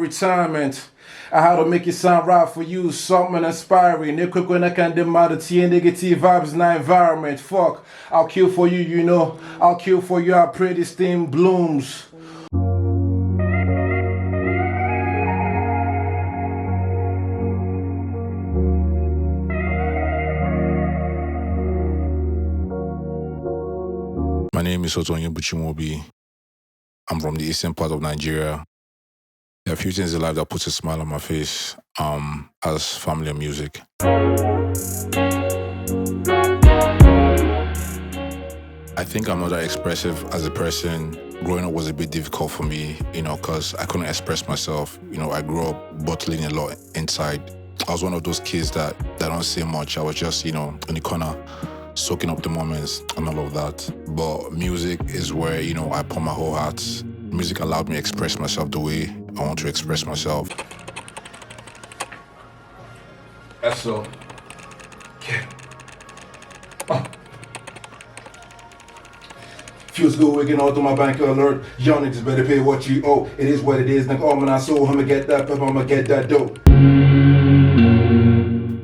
retirement. I had to make it sound right for you, something inspiring. They quick when I can demand negative vibes in the environment. Fuck, I'll kill for you, you know. I'll kill for you, I pray this thing blooms. My name is Soto. I'm from the eastern part of Nigeria. There are a few things in life that puts a smile on my face, as family and music. I think I'm not that expressive as a person. Growing up was a bit difficult for me, because I couldn't express myself. I grew up bottling a lot inside. I was one of those kids that don't say much. I was just, in the corner, soaking up the moments and all of that. But music is where, I pour my whole heart. Music allowed me to express myself the way I want to express myself. That's so. Yeah. Feels good waking out to my bank alert. Young niggas better pay what you owe. It is what it is, nigga. Oh, man, I sold. I'ma get that pep, I'ma get that dope.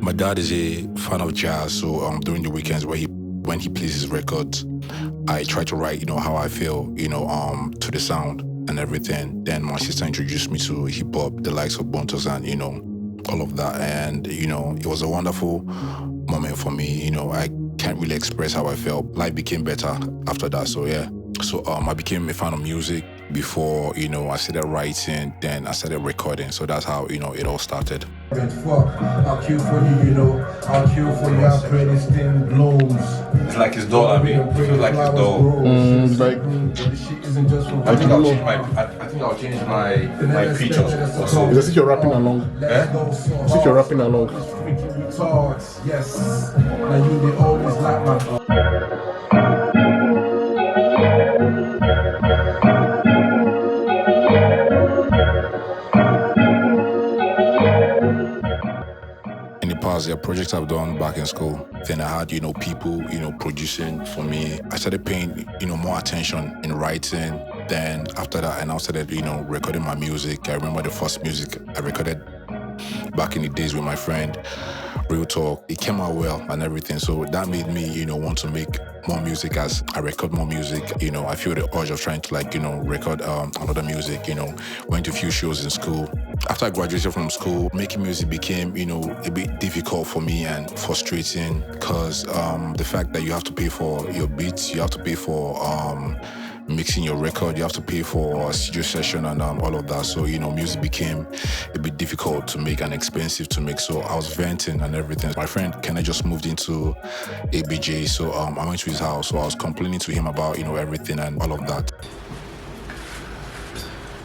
My dad is a fan of jazz, so during the weekends when he plays his records, I try to write, how I feel, to the sound and everything. Then my sister introduced me to hip hop, the likes of Bontos and, all of that. And, it was a wonderful moment for me. I can't really express how I felt. Life became better after that, so yeah. So I became a fan of music before, I started writing, then I started recording. So that's how, it all started. I'll kill for you, I'll kill for you, I pray this thing blooms. It's like his doll, I mean. It feels like his doll. I think I'll change my features also. Is this you're rapping along? Eh? Is this you're rapping along? Yes. Now you they always like my There are projects I've done back in school. Then I had, people, producing for me. I started paying, more attention in writing. Then after that, I now started, recording my music. I remember the first music I recorded back in the days with my friend, Real Talk. It came out well and everything. So that made me, want to make more music as I record more music. I feel the urge of trying to record another music, went to a few shows in school. After I graduated from school, making music became, a bit difficult for me and frustrating because the fact that you have to pay for your beats, you have to pay for mixing your record, you have to pay for a studio session and all of that. So, music became a bit difficult to make and expensive to make. So I was venting and everything. My friend Kene just moved into ABJ, so I went to his house. So I was complaining to him about, everything and all of that.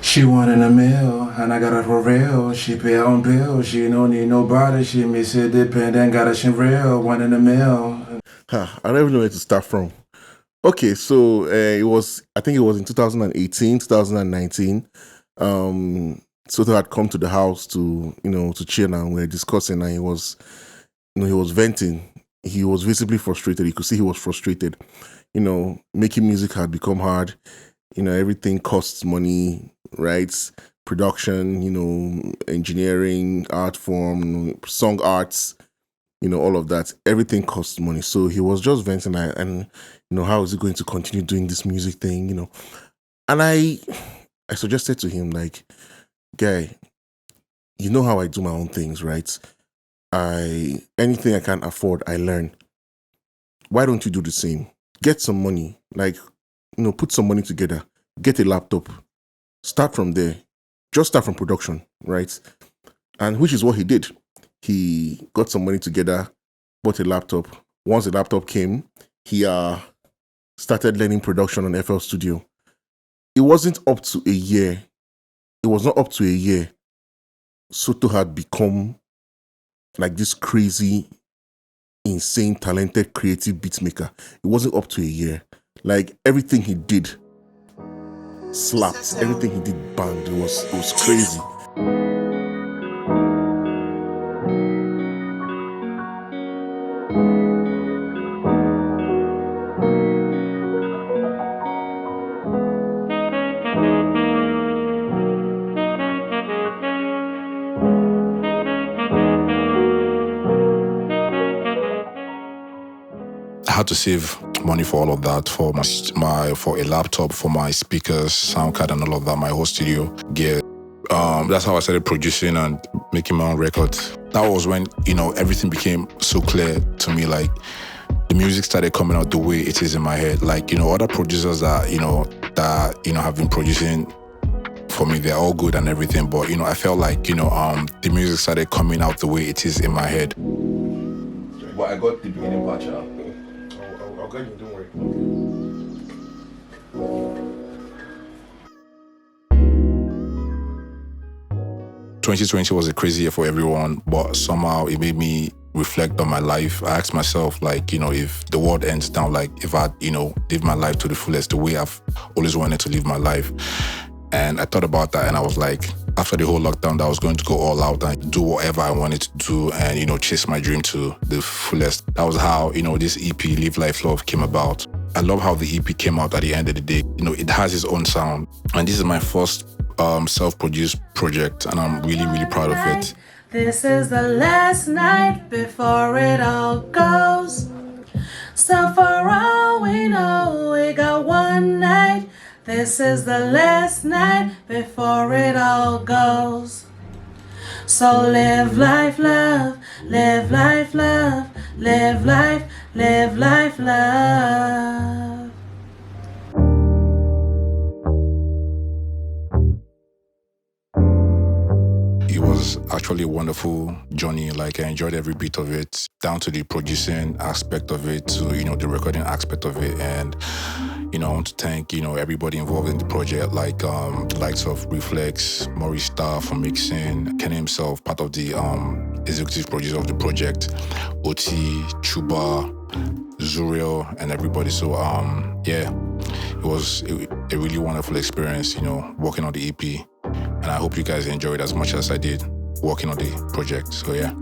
She wanted a meal, and I got her for real. She pay her own bill, she don't need nobody. She miss it dependent, got her she real, one in a meal. I don't even know where to start from. Okay, so I think it was in 2018, 2019. Soto had come to the house to chill and we were discussing and he was venting. He was visibly frustrated. You could see he was frustrated. Making music had become hard. Everything costs money, right? Production, engineering, art form, song arts, all of that. Everything costs money. So he was just venting and how is he going to continue doing this music thing, And I suggested to him, like, guy, you know how I do my own things, right? Anything I can afford, I learn. Why don't you do the same? Get some money, like, put some money together, get a laptop, start from there. Just start from production, right? And which is what he did. He got some money together, bought a laptop. Once the laptop came, he started learning production on FL Studio. It wasn't up to a year. It was not up to a year. Soto had become like this crazy, insane, talented, creative beatmaker. It wasn't up to a year. Like everything he did slapped. Everything he did banged. It was crazy. I had to save money for all of that, for for a laptop, for my speakers, sound card, and all of that, my whole studio gear. That's how I started producing and making my own records. That was when, everything became so clear to me. Like, the music started coming out the way it is in my head. Like, other producers that have been producing for me, they're all good and everything. But, I felt like, the music started coming out the way it is in my head. But I got the beginning part, yeah. I'll get you, don't worry. 2020 was a crazy year for everyone, but somehow it made me reflect on my life. I asked myself, like, if the world ends down, like, if I, live my life to the fullest, the way I've always wanted to live my life. And I thought about that, and I was like, after the whole lockdown, that I was going to go all out and do whatever I wanted to do and, chase my dream to the fullest. That was how, this EP, Live Life Love, came about. I love how the EP came out at the end of the day. It has its own sound. And this is my first self-produced project, and I'm really, really proud of it. This is the last night before it all goes. So for all we know, we got one night. This is the last night before it all goes. So live life, love, live life, love, live life, love. It was actually a wonderful journey. Like, I enjoyed every bit of it, down to the producing aspect of it, to, the recording aspect of it. And, I want to thank, everybody involved in the project, like the likes of Reflex, Murrice Star for mixing, KeneHimself, part of the executive producer of the project, Oti, Chuba, Zuriel, and everybody. So, it was a really wonderful experience, working on the EP. And I hope you guys enjoyed it as much as I did working on the project. So, yeah.